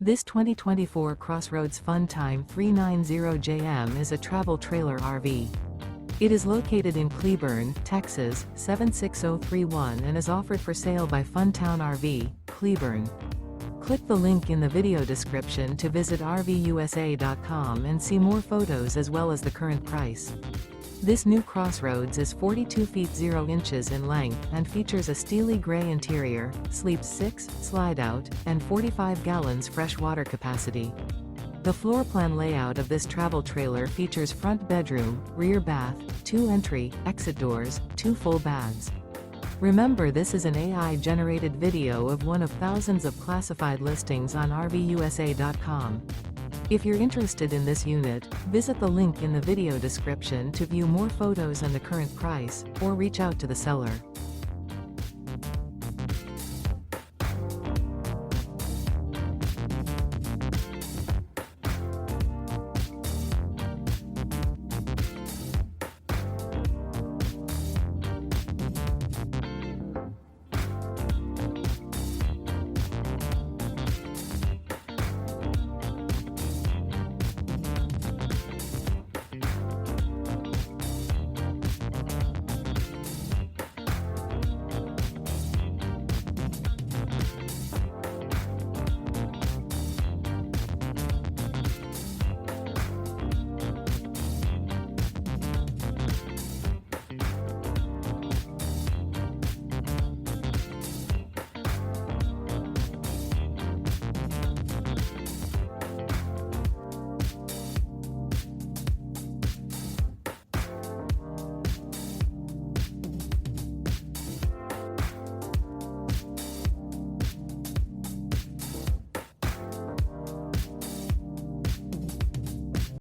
This 2024 CrossRoads Fun Time 390JM is a travel trailer RV. It is located in Cleburne, Texas, 76031 and is offered for sale by Funtown RV, Cleburne. Click the link in the video description to visit RVUSA.com and see more photos as well as the current price. This new CrossRoads is 42 feet 0 inches in length and features a steely gray interior, sleeps 6, slide-out, and 45 gallons fresh water capacity. The floor plan layout of this travel trailer features front bedroom, rear bath, 2 entry, exit doors, 2 full baths. Remember, this is an AI-generated video of one of thousands of classified listings on RVUSA.com. If you're interested in this unit, visit the link in the video description to view more photos and the current price, or reach out to the seller.